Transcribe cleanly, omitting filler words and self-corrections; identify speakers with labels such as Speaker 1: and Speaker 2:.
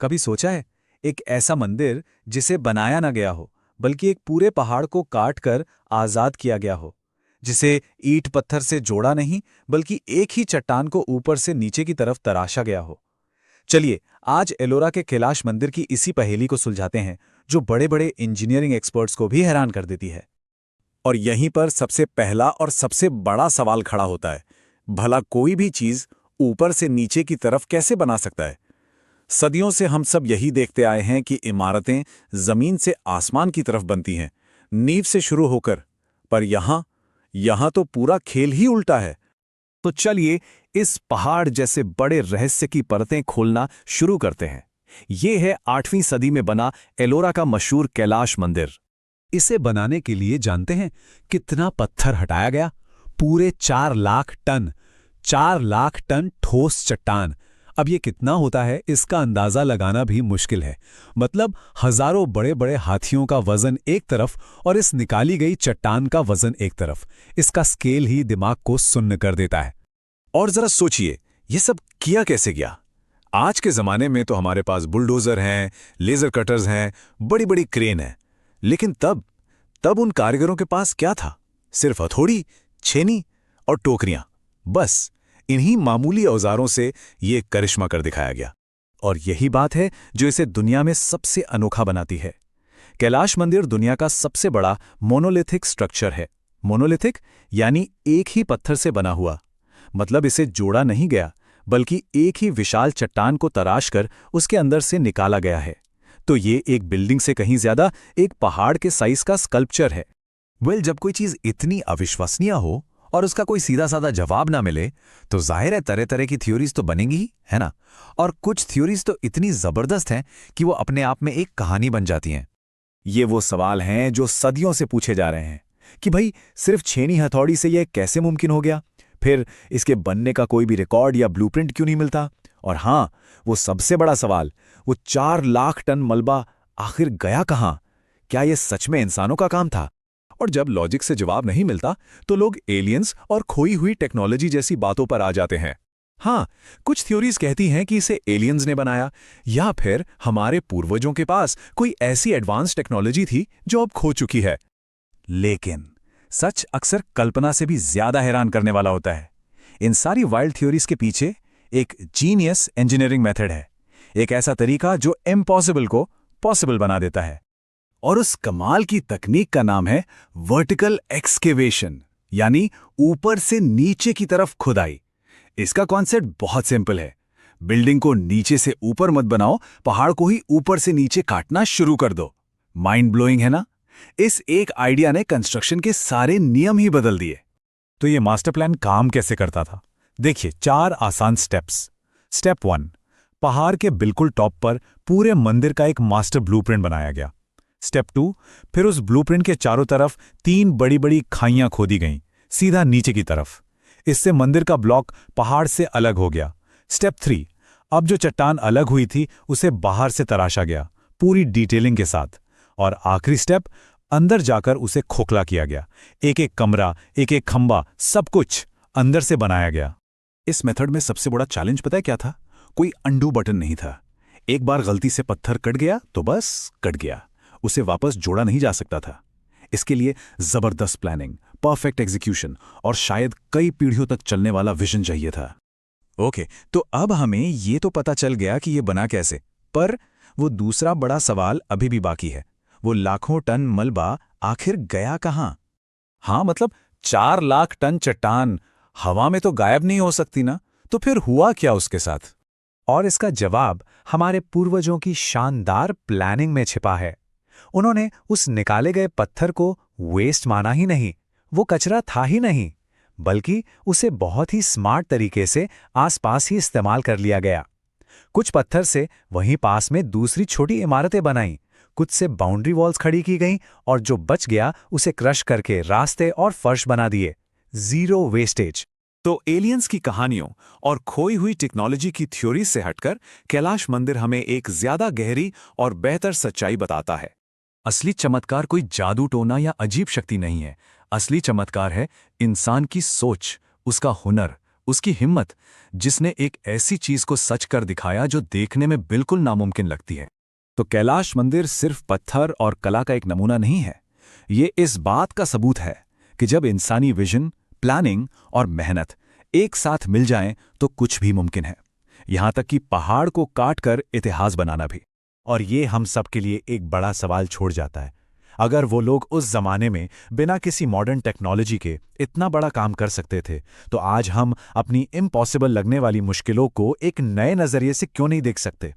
Speaker 1: कभी सोचा है, एक ऐसा मंदिर जिसे बनाया ना गया हो, बल्कि एक पूरे पहाड़ को काट कर आजाद किया गया हो, जिसे ईंट पत्थर से जोड़ा नहीं, बल्कि एक ही चट्टान को ऊपर से नीचे की तरफ तराशा गया हो। चलिए, आज एलोरा के कैलाश मंदिर की इसी पहेली को सुलझाते हैं, जो बड़े बड़े इंजीनियरिंग एक्सपर्ट्स को भी हैरान कर देती है। और यहीं पर सबसे पहला और सबसे बड़ा सवाल खड़ा होता है, भला कोई भी चीज ऊपर से नीचे की तरफ कैसे बना सकता है? सदियों से हम सब यही देखते आए हैं कि इमारतें जमीन से आसमान की तरफ बनती हैं, नींव से शुरू होकर। पर यहां तो पूरा खेल ही उल्टा है। तो चलिए, इस पहाड़ जैसे बड़े रहस्य की परतें खोलना शुरू करते हैं। ये है 8वीं सदी में बना एलोरा का मशहूर कैलाश मंदिर। इसे बनाने के लिए जानते हैं कितना पत्थर हटाया गया? पूरे 4 लाख टन। 4 लाख टन ठोस चट्टान। अब ये कितना होता है, इसका अंदाजा लगाना भी मुश्किल है। मतलब हजारों बड़े बड़े हाथियों का वजन एक तरफ और इस निकाली गई चट्टान का वजन एक तरफ। इसका स्केल ही दिमाग को सुन्न कर देता है। और जरा सोचिए, ये सब किया कैसे गया? आज के जमाने में तो हमारे पास बुलडोजर हैं, लेजर कटर्स हैं, बड़ी बड़ी क्रेन है। लेकिन तब उन कारीगरों के पास क्या था? सिर्फ हथौड़ी, छेनी और टोकरियां। बस इन्हीं मामूली औजारों से ये करिश्मा कर दिखाया गया। और यही बात है जो इसे दुनिया में सबसे अनोखा बनाती है। कैलाश मंदिर दुनिया का सबसे बड़ा मोनोलिथिक स्ट्रक्चर है। मोनोलिथिक यानी एक ही पत्थर से बना हुआ। मतलब इसे जोड़ा नहीं गया, बल्कि एक ही विशाल चट्टान को तराश कर उसके अंदर से निकाला गया है। तो ये एक बिल्डिंग से कहीं ज्यादा एक पहाड़ के साइज का स्कल्पचर है। जब कोई चीज इतनी अविश्वसनीय हो और उसका कोई सीधा साधा जवाब ना मिले, तो जाहिर है तरह तरह की थ्योरीज तो बनेंगी ही, है ना? और कुछ थ्योरीज तो इतनी जबरदस्त हैं कि वो अपने आप में एक कहानी बन जाती हैं। ये वो सवाल हैं जो सदियों से पूछे जा रहे हैं कि भाई, सिर्फ छेनी हथौड़ी से यह कैसे मुमकिन हो गया? फिर इसके बनने का कोई भी रिकॉर्ड या ब्लूप्रिंट क्यों नहीं मिलता? और हाँ, वो सबसे बड़ा सवाल, वो 4 लाख टन मलबा आखिर गया कहां? क्या यह सच में इंसानों का काम था? और जब लॉजिक से जवाब नहीं मिलता, तो लोग एलियंस और खोई हुई टेक्नोलॉजी जैसी बातों पर आ जाते हैं। हाँ, कुछ थ्योरीज कहती हैं कि इसे एलियंस ने बनाया, या फिर हमारे पूर्वजों के पास कोई ऐसी एडवांस टेक्नोलॉजी थी जो अब खो चुकी है। लेकिन सच अक्सर कल्पना से भी ज्यादा हैरान करने वाला होता है। इन सारी वाइल्ड थ्योरीज के पीछे एक जीनियस इंजीनियरिंग मेथड है। एक ऐसा तरीका जो इम्पॉसिबल को पॉसिबल बना देता है। और उस कमाल की तकनीक का नाम है वर्टिकल एक्सकेवेशन, यानी ऊपर से नीचे की तरफ खुदाई। इसका कॉन्सेप्ट बहुत सिंपल है। बिल्डिंग को नीचे से ऊपर मत बनाओ, पहाड़ को ही ऊपर से नीचे काटना शुरू कर दो। माइंड ब्लोइंग है ना? इस एक आइडिया ने कंस्ट्रक्शन के सारे नियम ही बदल दिए। तो ये मास्टर प्लान काम कैसे करता था? देखिए, 4 आसान स्टेप्स। स्टेप 1, पहाड़ के बिल्कुल टॉप पर पूरे मंदिर का एक मास्टर ब्लूप्रिंट बनाया गया। स्टेप 2, फिर उस ब्लूप्रिंट के चारों तरफ 3 बड़ी बड़ी खाइयां खोदी गईं, सीधा नीचे की तरफ। इससे मंदिर का ब्लॉक पहाड़ से अलग हो गया। स्टेप 3, अब जो चट्टान अलग हुई थी उसे बाहर से तराशा गया, पूरी डिटेलिंग के साथ। और आखिरी स्टेप, अंदर जाकर उसे खोखला किया गया। एक एक कमरा, एक एक खंबा, सब कुछ अंदर से बनाया गया। इस मेथड में सबसे बड़ा चैलेंज पता है क्या था? कोई अंडू बटन नहीं था। एक बार गलती से पत्थर कट गया तो बस कट गया, उसे वापस जोड़ा नहीं जा सकता था। इसके लिए जबरदस्त प्लानिंग, परफेक्ट एग्जीक्यूशन और शायद कई पीढ़ियों तक चलने वाला विजन चाहिए था। ओके, तो अब हमें ये तो पता चल गया कि ये बना कैसे, पर वो दूसरा बड़ा सवाल अभी भी बाकी है। वो लाखों टन मलबा आखिर गया कहां? हाँ, मतलब 4 लाख टन चट्टान हवा में तो गायब नहीं हो सकती ना, तो फिर हुआ क्या उसके साथ? और इसका जवाब हमारे पूर्वजों की शानदार प्लानिंग में छिपा है। उन्होंने उस निकाले गए पत्थर को वेस्ट माना ही नहीं, वो कचरा था ही नहीं, बल्कि उसे बहुत ही स्मार्ट तरीके से आसपास ही इस्तेमाल कर लिया गया। कुछ पत्थर से वहीं पास में दूसरी छोटी इमारतें बनाईं, कुछ से बाउंड्री वॉल्स खड़ी की गईं, और जो बच गया उसे क्रश करके रास्ते और फर्श बना दिए। Zero wastage. तो एलियंस की कहानियों और खोई हुई टेक्नोलॉजी की थ्योरी से हटकर कैलाश मंदिर हमें एक ज्यादा गहरी और बेहतर सच्चाई बताता है। असली चमत्कार कोई जादू टोना या अजीब शक्ति नहीं है। असली चमत्कार है इंसान की सोच, उसका हुनर,
Speaker 2: उसकी हिम्मत, जिसने एक ऐसी चीज को सच कर दिखाया जो देखने में बिल्कुल नामुमकिन लगती है।
Speaker 1: तो कैलाश मंदिर सिर्फ पत्थर और कला का एक नमूना नहीं है, ये इस बात का सबूत है कि जब इंसानी विजन, प्लानिंग और मेहनत एक साथ मिल जाएं तो कुछ भी मुमकिन है, यहां तक कि पहाड़ को काटकर इतिहास बनाना भी।
Speaker 3: और ये हम सब के लिए एक बड़ा सवाल छोड़ जाता है। अगर वो लोग उस जमाने में बिना किसी मॉडर्न टेक्नोलॉजी के इतना बड़ा काम कर सकते थे, तो आज हम अपनी इम्पॉसिबल लगने वाली मुश्किलों को एक नए नजरिए से क्यों नहीं देख सकते?